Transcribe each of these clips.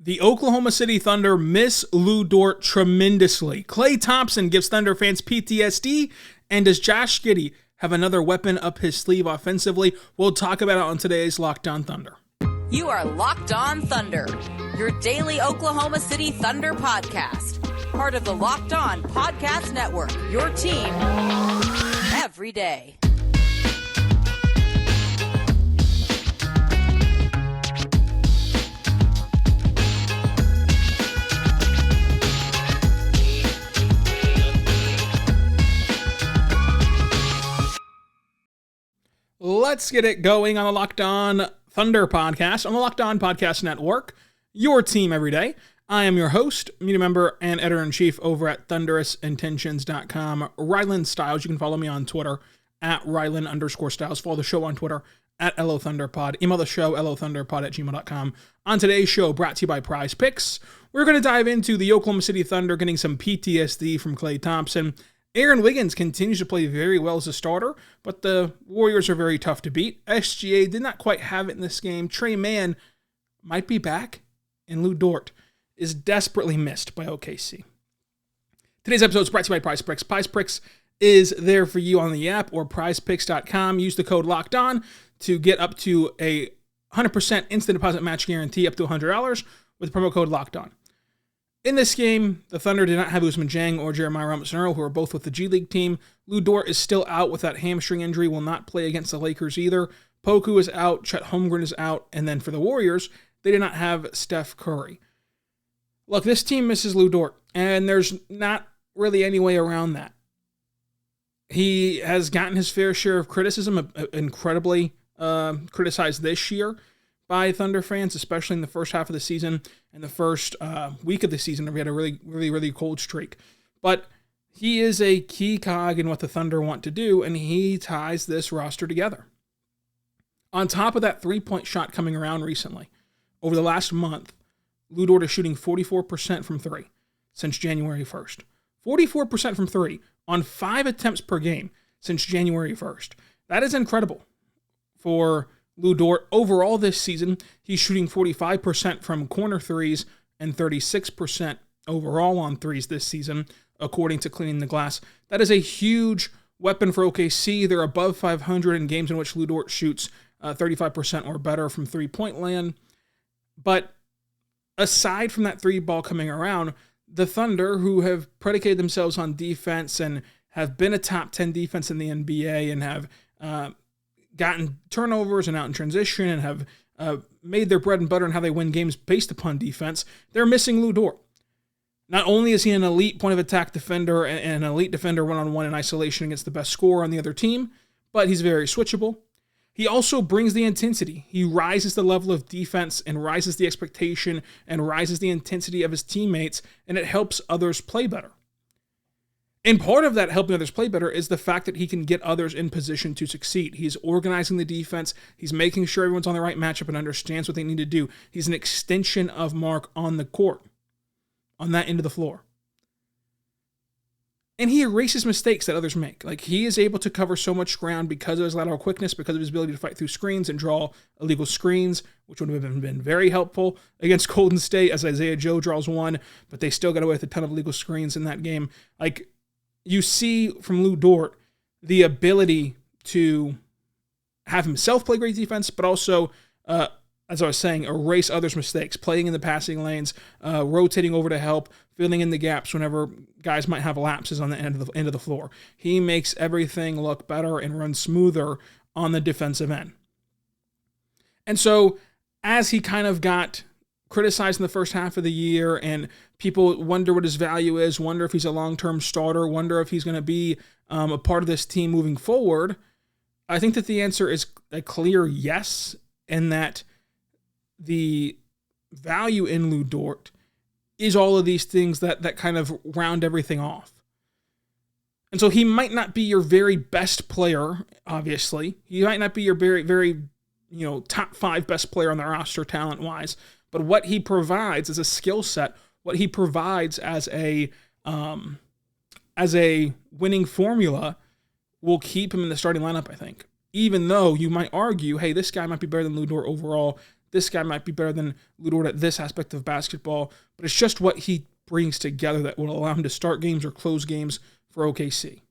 The Oklahoma City Thunder miss Lu Dort tremendously. Klay Thompson gives Thunder fans PTSD, and does Josh Giddey have another weapon up his sleeve offensively? We'll talk about it on today's Locked On Thunder. You are Locked On Thunder, your daily Oklahoma City Thunder podcast. Part of the Locked On Podcast Network, your team every day. Let's get it going on the Locked On Thunder podcast on the Locked On Podcast Network, your team every day. I am your host, media member, and editor-in-chief over at thunderousintentions.com, Rylan Styles. You can follow me on Twitter at Rylan_Styles. Follow the show on Twitter at LOThunderPod. Email the show, LOThunderPod@gmail.com. On today's show, brought to you by PrizePicks, we're going to dive into the Oklahoma City Thunder getting some PTSD from Klay Thompson. Aaron Wiggins continues to play very well as a starter, but the Warriors are very tough to beat. SGA did not quite have it in this game. Tre Mann might be back, and Lu Dort is desperately missed by OKC. Today's episode is brought to you by PrizePicks. PrizePicks is there for you on the app or PrizePicks.com. Use the code LOCKEDON to get up to a 100% instant deposit match guarantee up to $100 with the promo code LOCKEDON. In this game, the Thunder did not have Ousmane Dieng or Jeremiah Robinson-Earl, who are both with the G League team. Lu Dort is still out with that hamstring injury, will not play against the Lakers either. Poku is out, Chet Holmgren is out, and then for the Warriors, they did not have Steph Curry. Look, this team misses Lu Dort, and there's not really any way around that. He has gotten his fair share of criticism, incredibly criticized this year by Thunder fans, especially in the first half of the season and the first week of the season. We had a really cold streak. But he is a key cog in what the Thunder want to do, and he ties this roster together. On top of that three-point shot coming around recently, over the last month, Lu Dort is shooting 44% from three since January 1st. 44% from three on 5 attempts per game since January 1st. That is incredible for Lu Dort. Overall this season, he's shooting 45% from corner threes and 36% overall on threes this season, according to Cleaning the Glass. That is a huge weapon for OKC. They're above 500 in games in which Lu Dort shoots 35% or better from three-point land. But aside from that three ball coming around, the Thunder, who have predicated themselves on defense and have been a top 10 defense in the NBA and have gotten turnovers and out in transition and have made their bread and butter in how they win games based upon defense, they're missing Lu Dort. Not only is he an elite point of attack defender and an elite defender one-on-one in isolation against the best scorer on the other team, but he's very switchable. He also brings the intensity. He rises the level of defense and rises the expectation and rises the intensity of his teammates, and it helps others play better. And part of that helping others play better is the fact that he can get others in position to succeed. He's organizing the defense. He's making sure everyone's on the right matchup and understands what they need to do. He's an extension of Mark on the court, on that end of the floor. And he erases mistakes that others make. Like, he is able to cover so much ground because of his lateral quickness, because of his ability to fight through screens and draw illegal screens, which would have been very helpful against Golden State as Isaiah Joe draws one, but they still got away with a ton of illegal screens in that game. Like, you see from Lu Dort the ability to have himself play great defense, but also, as I was saying, erase others' mistakes, playing in the passing lanes, rotating over to help, filling in the gaps whenever guys might have lapses on the end of the floor. He makes everything look better and run smoother on the defensive end. And so, as he kind of got criticized in the first half of the year, and people wonder what his value is, wonder if he's a long-term starter, wonder if he's going to be a part of this team moving forward, I think that the answer is a clear yes, and that the value in Lu Dort is all of these things that kind of round everything off. And so he might not be your very best player, obviously. He might not be your very top 5 best player on the roster talent-wise, but what he provides as a skill set, what he provides as a winning formula will keep him in the starting lineup, I think. Even though you might argue, hey, this guy might be better than Lu Dort overall, this guy might be better than Lu Dort at this aspect of basketball, but it's just what he brings together that will allow him to start games or close games for OKC.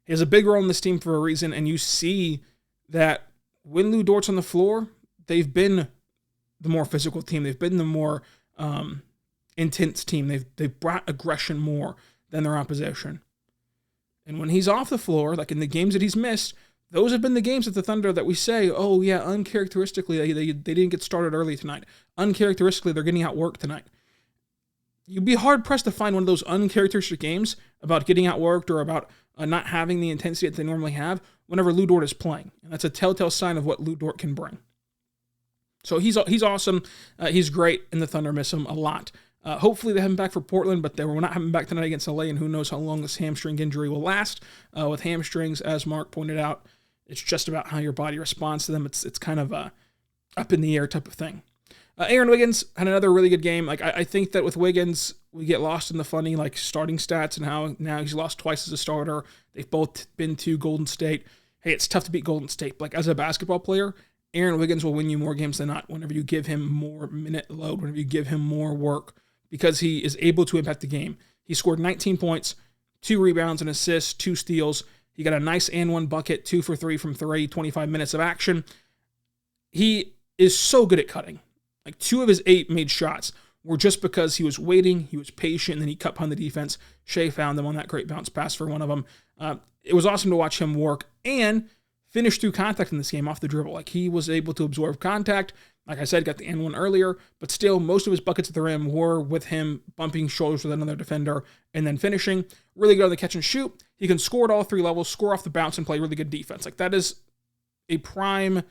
He has a big role in this team for a reason, and you see that when Lu Dort's on the floor, they've been the more physical team. They've been the more intense team. They've brought aggression more than their opposition. And when he's off the floor, like in the games that he's missed, those have been the games at the Thunder that we say, oh yeah, uncharacteristically, they didn't get started early tonight. Uncharacteristically, they're getting outworked tonight. You'd be hard-pressed to find one of those uncharacteristic games about getting outworked or about not having the intensity that they normally have whenever Lu Dort is playing. And that's a telltale sign of what Lu Dort can bring. So he's awesome. He's great, and the Thunder miss him a lot. Hopefully they have him back for Portland, but they will not have him back tonight against LA, and who knows how long this hamstring injury will last. With hamstrings, as Mark pointed out, it's just about how your body responds to them. It's kind of a up in the air type of thing. Aaron Wiggins had another really good game. Like I think that with Wiggins, we get lost in the funny like starting stats and how now he's lost twice as a starter. They've both been to Golden State. Hey, it's tough to beat Golden State. But like as a basketball player, Aaron Wiggins will win you more games than not whenever you give him more minute load, whenever you give him more work, because he is able to impact the game. He scored 19 points, 2 rebounds, an assist, 2 steals. He got a nice and 1 bucket, 2 for 3 from 25 minutes of action. He is so good at cutting. Like 2 of his 8 made shots were just because he was waiting, he was patient, and then he cut behind the defense. Shai found them on that great bounce pass for one of them. It was awesome to watch him work and finish through contact in this game off the dribble. Like he was able to absorb contact. Like I said, got the N1 earlier, but still most of his buckets at the rim were with him bumping shoulders with another defender and then finishing. Really good on the catch and shoot. He can score at all 3 levels, score off the bounce, and play really good defense. Like that is a prime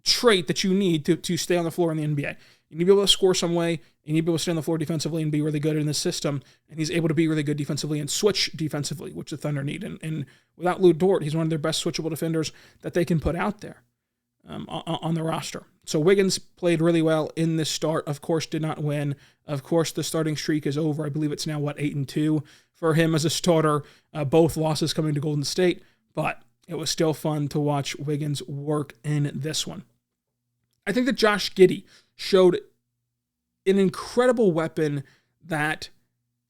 trait that you need to stay on the floor in the NBA. You need to be able to score some way. You need to be able to stay on the floor defensively and be really good in the system. And he's able to be really good defensively and switch defensively, which the Thunder need. And without Lu Dort, he's one of their best switchable defenders that they can put out there on the roster. So Wiggins played really well in this start. Of course, did not win. Of course, the starting streak is over. I believe it's now, 8-2 for him as a starter. Both losses coming to Golden State. But it was still fun to watch Wiggins work in this one. I think that Josh Giddey showed an incredible weapon that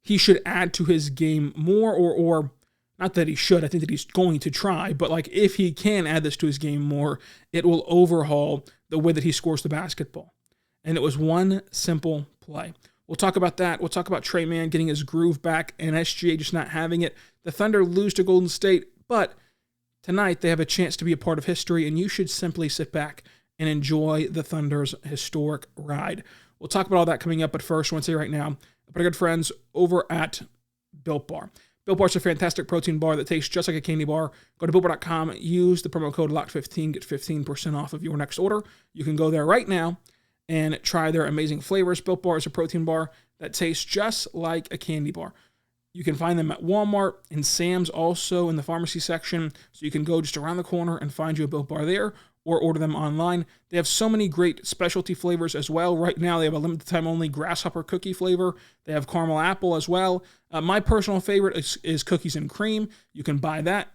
he should add to his game more, or not that he should, I think that he's going to try, but like if he can add this to his game more, it will overhaul the way that he scores the basketball. And it was one simple play. We'll talk about that. We'll talk about Tre Mann getting his groove back and SGA just not having it. The Thunder lose to Golden State, but tonight they have a chance to be a part of history, and you should simply sit back and enjoy the Thunder's historic ride. We'll talk about all that coming up, but first, I want to say right now, our good friends over at Built Bar. Built Bar is a fantastic protein bar that tastes just like a candy bar. Go to BuiltBar.com, use the promo code LOCKED15, get 15% off of your next order. You can go there right now and try their amazing flavors. Built Bar is a protein bar that tastes just like a candy bar. You can find them at Walmart and Sam's, also in the pharmacy section, so you can go just around the corner and find you a Built Bar there, or order them online. They have so many great specialty flavors as well. Right now, they have a limited time only grasshopper cookie flavor. They have caramel apple as well. My personal favorite is cookies and cream. You can buy that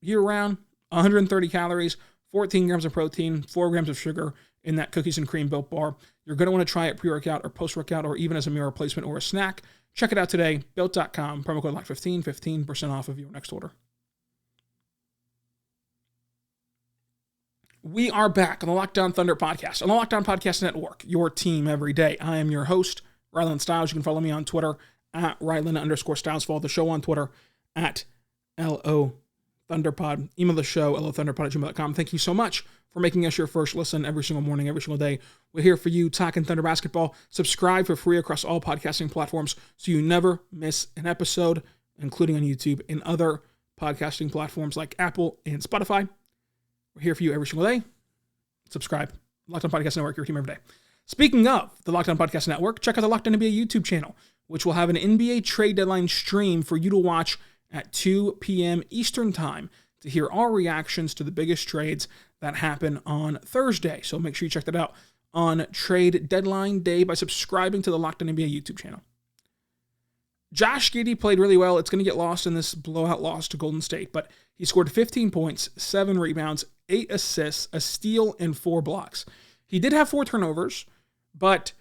year-round. 130 calories, 14 grams of protein, 4 grams of sugar in that cookies and cream Built Bar. You're going to want to try it pre-workout or post-workout, or even as a meal replacement or a snack. Check it out today, Built.com, promo code LOCKED15, 15% off of your next order. We are back on the Lockdown Thunder podcast, on the Lockdown Podcast Network, your team every day. I am your host, Rylan Stiles. You can follow me on Twitter at Rylan_Stiles. Follow the show on Twitter at LO Thunderpod. Email the show, lothunderpod@gmail.com. Thank you so much for making us your first listen every single morning, every single day. We're here for you, talking Thunder basketball. Subscribe for free across all podcasting platforms so you never miss an episode, including on YouTube and other podcasting platforms like Apple and Spotify. We're here for you every single day. Subscribe. Lockdown Podcast Network, your team every day. Speaking of the Lockdown Podcast Network, check out the Lockdown NBA YouTube channel, which will have an NBA trade deadline stream for you to watch at 2 p.m. Eastern Time to hear our reactions to the biggest trades that happen on Thursday. So make sure you check that out on trade deadline day by subscribing to the Lockdown NBA YouTube channel. Josh Giddey played really well. It's going to get lost in this blowout loss to Golden State, but he scored 15 points, 7 rebounds, 8 assists, a steal, and 4 blocks. He did have 4 turnovers, but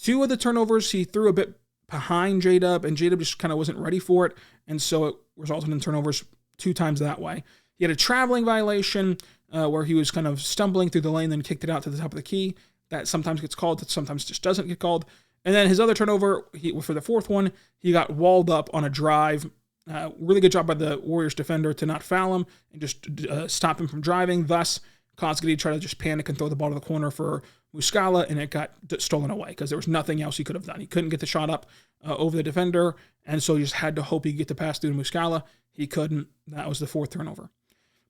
2 of the turnovers he threw a bit behind J-Dub, and J-Dub just kind of wasn't ready for it, and so it resulted in turnovers 2 times that way. He had a traveling violation where he was kind of stumbling through the lane, then kicked it out to the top of the key. That sometimes gets called, that sometimes just doesn't get called. And then his other turnover, for the 4th one, he got walled up on a drive. Really good job by the Warriors defender to not foul him and just stop him from driving. Thus, caused Giddey to try to just panic and throw the ball to the corner for Muscala, and it got stolen away because there was nothing else he could have done. He couldn't get the shot up over the defender, and so he just had to hope he could get the pass through to Muscala. He couldn't. That was the 4th turnover.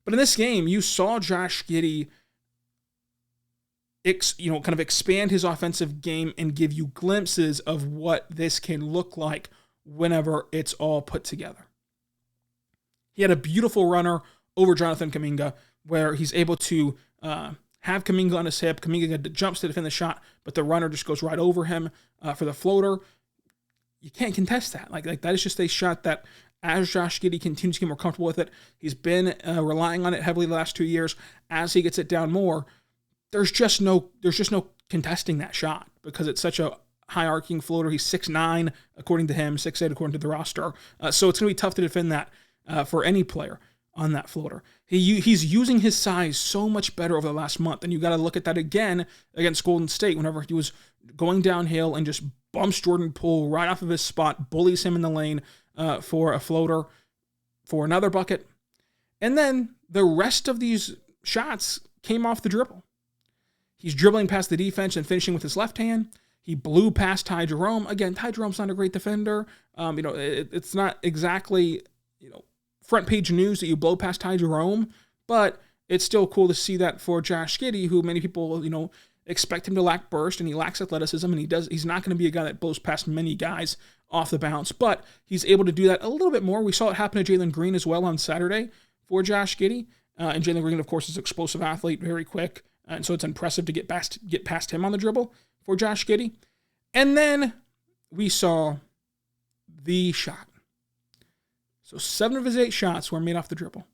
But in this game, you saw Josh Giddey kind of expand his offensive game and give you glimpses of what this can look like whenever it's all put together. He had a beautiful runner over Jonathan Kuminga where he's able to have Kuminga on his hip. Kuminga jumps to defend the shot, but the runner just goes right over him for the floater. You can't contest that. Like that is just a shot that, as Josh Giddey continues to get more comfortable with it, he's been relying on it heavily the last 2 years. As he gets it down more, there's just no contesting that shot because it's such a high arcing floater. He's 6'9", according to him, 6'8", according to the roster. So it's going to be tough to defend that for any player on that floater. He's using his size so much better over the last month, and you got to look at that again against Golden State whenever he was going downhill and just bumps Jordan Poole right off of his spot, bullies him in the lane for a floater for another bucket. And then the rest of these shots came off the dribble. He's dribbling past the defense and finishing with his left hand. He blew past Ty Jerome. Again, Ty Jerome's not a great defender. It's not exactly, front page news that you blow past Ty Jerome, but it's still cool to see that for Josh Giddey, who many people, expect him to lack burst, and he lacks athleticism, and he's not going to be a guy that blows past many guys off the bounce, but he's able to do that a little bit more. We saw it happen to Jalen Green as well on Saturday for Josh Giddey, and Jalen Green, of course, is an explosive athlete, very quick, and so it's impressive to get past him on the dribble for Josh Giddey. And then we saw the shot. So 7 of his 8 shots were made off the dribble.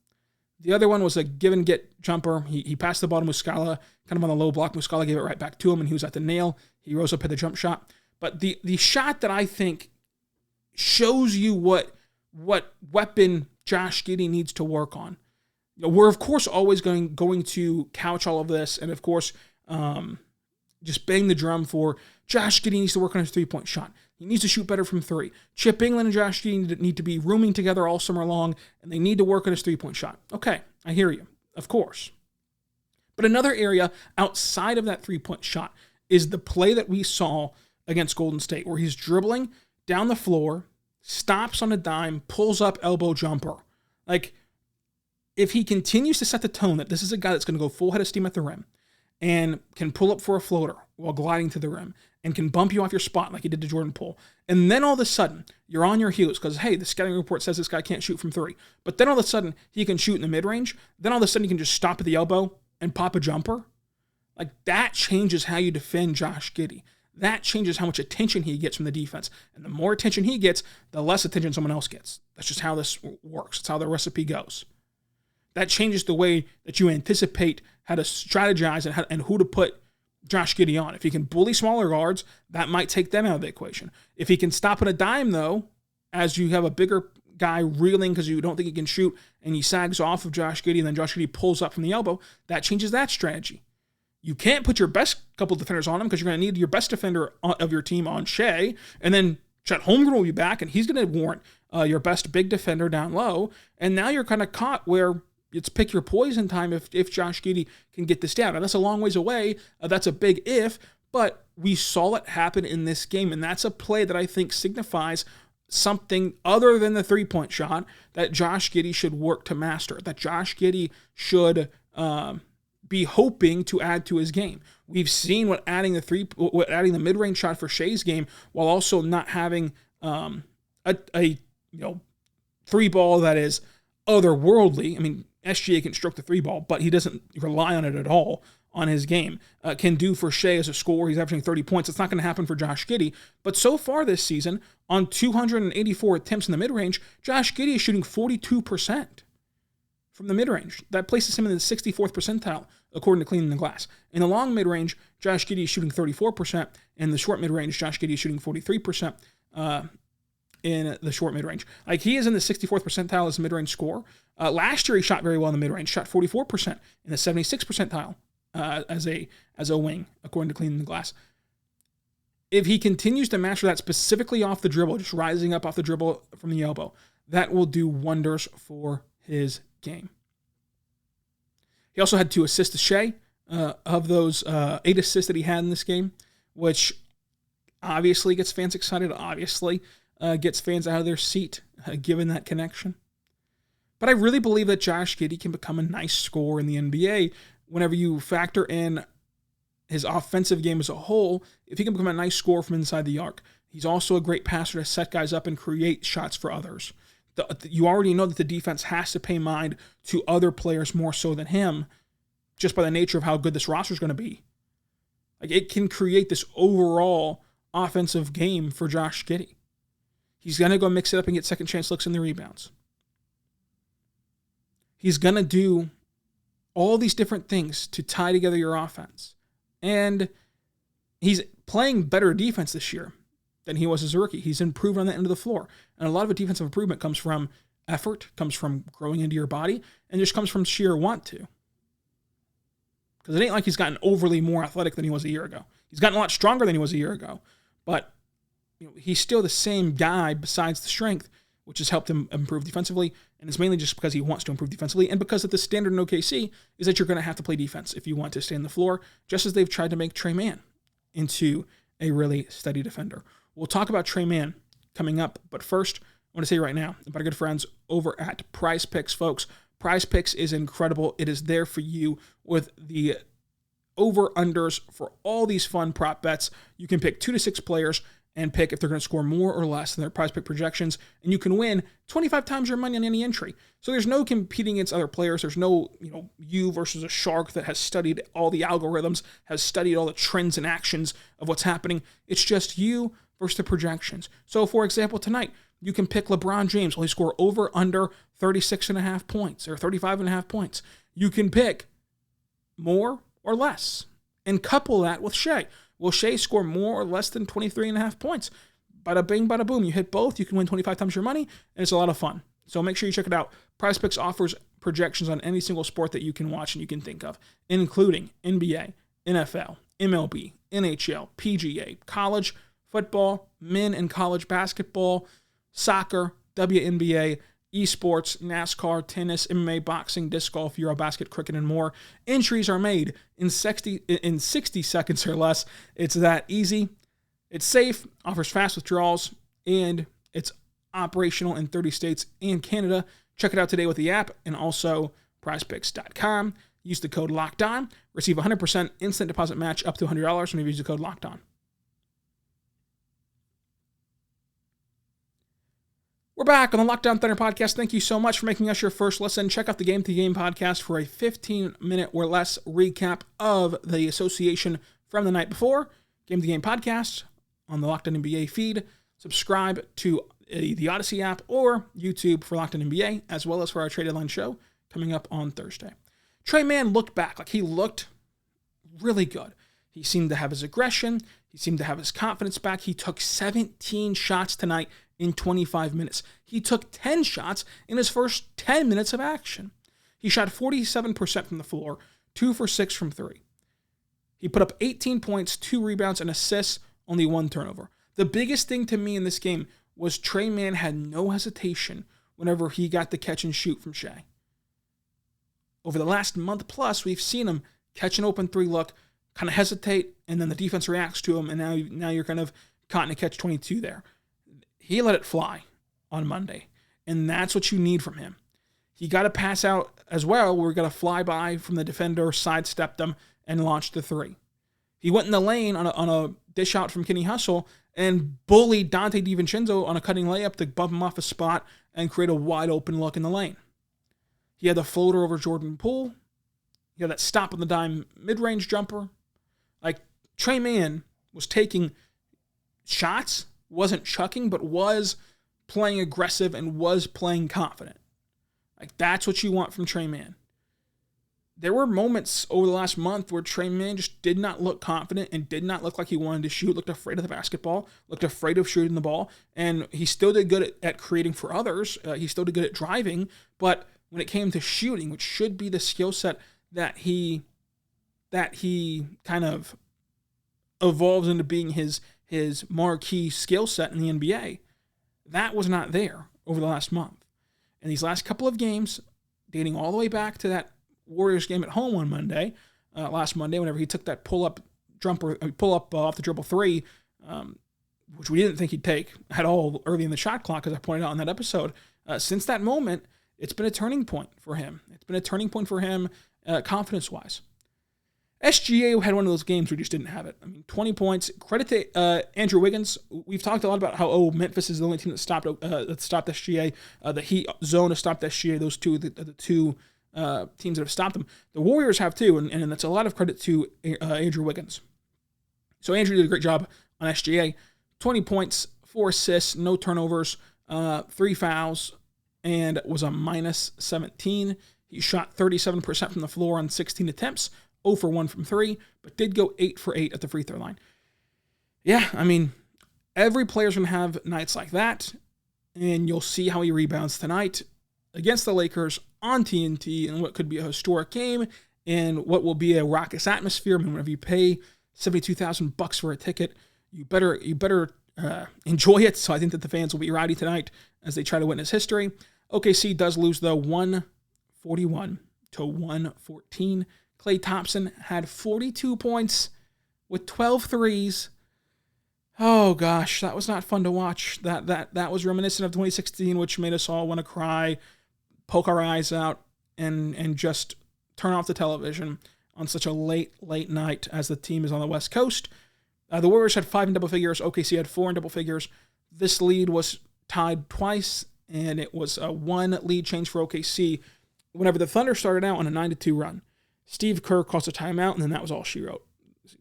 The other one was a give-and-get jumper. He passed the ball to Muscala, kind of on the low block. Muscala gave it right back to him, and he was at the nail. He rose up at the jump shot. But the shot that I think shows you what weapon Josh Giddey needs to work on. We're, of course, always going to couch all of this, and, of course, just bang the drum for Josh Giddey needs to work on his three-point shot. He needs to shoot better from 3. Chip England and Josh Giddey need to be rooming together all summer long, and they need to work on his three-point shot. Okay, I hear you, of course. But another area outside of that three-point shot is the play that we saw against Golden State, where he's dribbling down the floor, stops on a dime, pulls up elbow jumper. Like, if he continues to set the tone that this is a guy that's going to go full head of steam at the rim and can pull up for a floater while gliding to the rim and can bump you off your spot like he did to Jordan Poole, and then all of a sudden you're on your heels because, hey, the scouting report says this guy can't shoot from 3, but then all of a sudden he can shoot in the mid-range, then all of a sudden you can just stop at the elbow and pop a jumper. Like, that changes how you defend Josh Giddey. That changes how much attention he gets from the defense. And the more attention he gets, the less attention someone else gets. That's just how this works. It's how the recipe goes. That changes the way that you anticipate how to strategize and who to put Josh Giddey on. If he can bully smaller guards, that might take them out of the equation. If he can stop at a dime, though, as you have a bigger guy reeling because you don't think he can shoot, and he sags off of Josh Giddey, and then Josh Giddey pulls up from the elbow, that changes that strategy. You can't put your best couple defenders on him because you're going to need your best defender of your team on Shai, and then Chet Holmgren will be back, and he's going to warrant your best big defender down low, and now you're kind of caught where it's pick your poison time if Josh Giddey can get this down. And that's a long ways away. That's a big if, but we saw it happen in this game, and that's a play that I think signifies something other than the three-point shot that Josh Giddey should work to master, that Josh Giddey should be hoping to add to his game. We've seen what adding the mid-range shot for Shai's game while also not having a three ball that is otherworldly. I mean, SGA can stroke the three ball, but he doesn't rely on it at all on his game. Can do for Shai as a scorer. He's averaging 30 points. It's not going to happen for Josh Giddey. But so far this season, on 284 attempts in the mid-range, Josh Giddey is shooting 42% from the mid-range. That places him in the 64th percentile, according to Cleaning the Glass. In the long mid-range, Josh Giddey is shooting 34%. In the short mid-range, Josh Giddey is shooting 43% in the short mid-range. Like, he is in the 64th percentile as a mid-range scorer. Last year, he shot very well in the mid-range, shot 44% in the 76th percentile as a wing, according to Cleaning the Glass. If he continues to master that specifically off the dribble, just rising up off the dribble from the elbow, that will do wonders for his game. He also had 2 assists to Shai. Of those 8 assists that he had in this game, which obviously gets fans excited, obviously gets fans out of their seat, given that connection. But I really believe that Josh Giddey can become a nice scorer in the NBA whenever you factor in his offensive game as a whole. If he can become a nice scorer from inside the arc. He's also a great passer to set guys up and create shots for others. You already know that the defense has to pay mind to other players more so than him, just by the nature of how good this roster is going to be. Like, it can create this overall offensive game for Josh Giddey. He's going to go mix it up and get second chance looks in the rebounds. He's going to do all these different things to tie together your offense. And he's playing better defense this year than he was as a rookie. He's improved on the end of the floor. And a lot of the defensive improvement comes from effort, comes from growing into your body, and just comes from sheer want to. Because it ain't like he's gotten overly more athletic than he was a year ago. He's gotten a lot stronger than he was a year ago. But he's still the same guy besides the strength, which has helped him improve defensively. And it's mainly just because he wants to improve defensively. And because of the standard in OKC is that you're going to have to play defense if you want to stay on the floor, just as they've tried to make Tre Mann into a really steady defender. We'll talk about Tre Mann coming up. But first, I want to say right now about our good friends over at PrizePicks, folks. PrizePicks is incredible. It is there for you with the over-unders for all these fun prop bets. You can pick 2 to 6 players and pick if they're going to score more or less than their PrizePick projections, and you can win 25 times your money on any entry. So there's no competing against other players. There's no, you versus a shark that has studied all the algorithms, has studied all the trends and actions of what's happening. It's just you versus the projections. So, for example, tonight, you can pick LeBron James. Will he score over under 36.5 points or 35.5 points? You can pick more or less and couple that with Shai. Will Shai score more or less than 23.5 points? Bada bing, bada boom. You hit both, you can win 25 times your money, and it's a lot of fun. So make sure you check it out. PrizePicks offers projections on any single sport that you can watch and you can think of, including NBA, NFL, MLB, NHL, PGA, college football, men and college basketball, soccer, WNBA, esports, NASCAR, tennis, MMA, boxing, disc golf, Eurobasket, cricket, and more. Entries are made in 60 seconds or less. It's that easy. It's safe, offers fast withdrawals, and it's operational in 30 states and Canada. Check it out today with the app and also PrizePicks.com. Use the code LOCKEDON. Receive 100% instant deposit match up to $100 when you use the code LOCKEDON. We're back on the Lockdown Thunder podcast. Thank you so much for making us your first listen. Check out the Game to Game podcast for a 15-minute or less recap of the association from the night before. Game to Game podcast on the Locked On NBA feed. Subscribe to the Odyssey app or YouTube for Locked On NBA, as well as for our trade deadline show coming up on Thursday. Tre Mann looked back. Like, he looked really good. He seemed to have his aggression. He seemed to have his confidence back. He took 17 shots tonight in 25 minutes. He took 10 shots in his first 10 minutes of action. He shot 47% from the floor, 2 for 6 from 3. He put up 18 points, 2 rebounds, and assists, only 1 turnover. The biggest thing to me in this game was Tre Mann had no hesitation whenever he got the catch and shoot from Shai. Over the last month plus, we've seen him catch an open 3 look, kind of hesitate, and then the defense reacts to him, and now you're kind of caught in a catch-22 there. He let it fly on Monday, and that's what you need from him. He got a pass out as well. We're going to fly by from the defender, sidestepped them, and launched the 3. He went in the lane on a dish out from Kenny Hustle and bullied Dante DiVincenzo on a cutting layup to bump him off a spot and create a wide open look in the lane. He had the floater over Jordan Poole. He had that stop on the dime mid-range jumper. Like, Tre Mann was taking shots, wasn't chucking, but was playing aggressive and was playing confident. Like, that's what you want from Tre Mann. There were moments over the last month where Tre Mann just did not look confident and did not look like he wanted to shoot, looked afraid of the basketball, looked afraid of shooting the ball, and he still did good at creating for others. He still did good at driving, but when it came to shooting, which should be the skill set that he kind of evolves into being his marquee skill set in the NBA, that was not there over the last month. And these last couple of games, dating all the way back to that Warriors game at home on Monday, last Monday, whenever he took that pull-up off the dribble three, which we didn't think he'd take at all early in the shot clock, as I pointed out in that episode. Since that moment, it's been a turning point for him. It's been a turning point for him confidence-wise. SGA had one of those games where he just didn't have it. I mean, 20 points. Credit to Andrew Wiggins. We've talked a lot about how Memphis is the only team that stopped SGA. The Heat zone has stopped SGA. Those two, the two teams that have stopped them. The Warriors have too, and that's a lot of credit to Andrew Wiggins. So Andrew did a great job on SGA. 20 points, 4 assists, no turnovers, 3 fouls, and was a minus 17. He shot 37% from the floor on 16 attempts. 0 for 1 from 3, but did go 8 for 8 at the free throw line. Yeah, I mean, every player's going to have nights like that, and you'll see how he rebounds tonight against the Lakers on TNT in what could be a historic game and what will be a raucous atmosphere. I mean, whenever you pay $72,000 for a ticket, you better enjoy it. So I think that the fans will be rowdy tonight as they try to witness history. OKC does lose, though, 141 to 114. Klay Thompson had 42 points with 12 threes. Oh gosh, that was not fun to watch. That was reminiscent of 2016, which made us all want to cry, poke our eyes out, and just turn off the television on such a late night as the team is on the West Coast. The Warriors had 5 in double figures. OKC had 4 in double figures. This lead was tied twice, and it was a 1 lead change for OKC whenever the Thunder started out on a 9-2 run. Steve Kerr calls a timeout, and then that was all she wrote.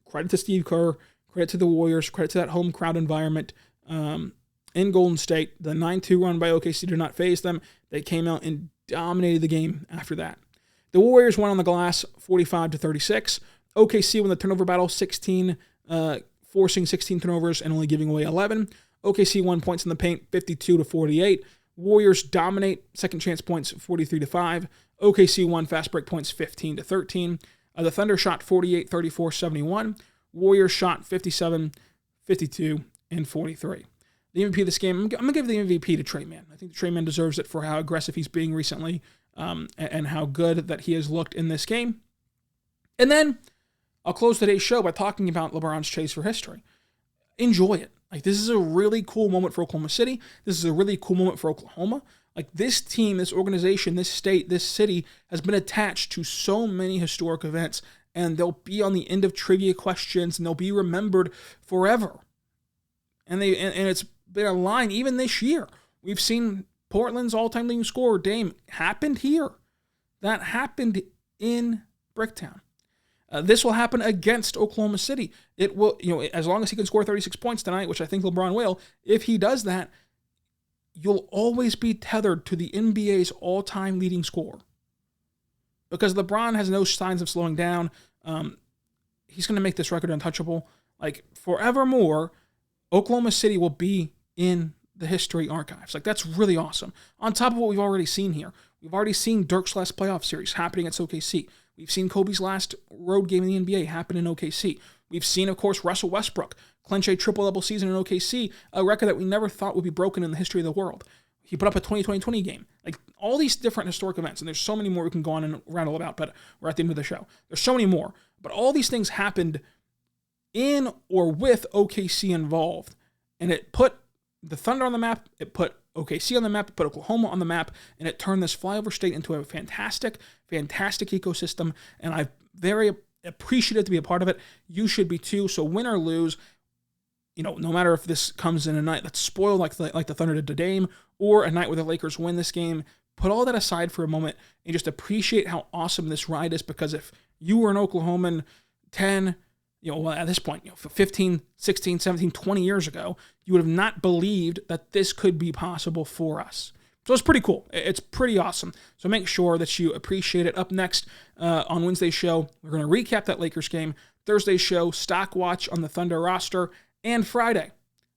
Credit to Steve Kerr, credit to the Warriors, credit to that home crowd environment in Golden State. The 9-2 run by OKC did not faze them. They came out and dominated the game after that. The Warriors won on the glass 45-36. OKC won the turnover battle 16, forcing 16 turnovers and only giving away 11. OKC won points in the paint 52-48. Warriors dominate second chance points 43-5. OKC won fast break points 15-13. The Thunder shot 48, 34, 71. Warriors shot 57, 52, and 43. The MVP of this game, I'm going to give the MVP to Tre Mann. I think Tre Mann deserves it for how aggressive he's being recently and how good that he has looked in this game. And then I'll close today's show by talking about LeBron's chase for history. Enjoy it. Like, this is a really cool moment for Oklahoma City. This is a really cool moment for Oklahoma. Like, this team, this organization, this state, this city has been attached to so many historic events, and they'll be on the end of trivia questions, and they'll be remembered forever. And it's been a line even this year. We've seen Portland's all-time leading scorer, Dame, happened here. That happened in Bricktown. This will happen against Oklahoma City. It will, as long as he can score 36 points tonight, which I think LeBron will, if he does that, you'll always be tethered to the NBA's all-time leading scorer. Because LeBron has no signs of slowing down. He's going to make this record untouchable. Like, forevermore, Oklahoma City will be in the history archives. Like, that's really awesome. On top of what we've already seen here. We've already seen Dirk's last playoff series happening at OKC. We've seen Kobe's last road game in the NBA happen in OKC. We've seen, of course, Russell Westbrook clinch a triple-double season in OKC, a record that we never thought would be broken in the history of the world. He put up a 20-20-20 game. Like, all these different historic events, and there's so many more we can go on and rattle about, but we're at the end of the show. There's so many more. But all these things happened in or with OKC involved, and it put the Thunder on the map, it put OKC on the map, it put Oklahoma on the map, and it turned this flyover state into a fantastic ecosystem, and I'm very appreciative to be a part of it. You should be too. So win or lose, no matter if this comes in a night that's spoiled like the Thunder did to Dame, or a night where the Lakers win this game, put all that aside for a moment and just appreciate how awesome this ride is, because if you were an Oklahoman 10, at this point, 15, 16, 17, 20 years ago, you would have not believed that this could be possible for us. So it's pretty cool. It's pretty awesome. So make sure that you appreciate it. Up next on Wednesday's show, we're going to recap that Lakers game. Thursday's show, stock watch on the Thunder roster. And Friday,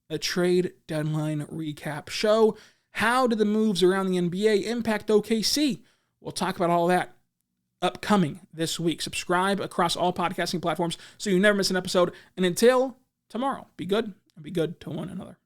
a trade deadline recap show. How did the moves around the NBA impact OKC? We'll talk about all that upcoming this week. Subscribe across all podcasting platforms so you never miss an episode. And until tomorrow, be good and be good to one another.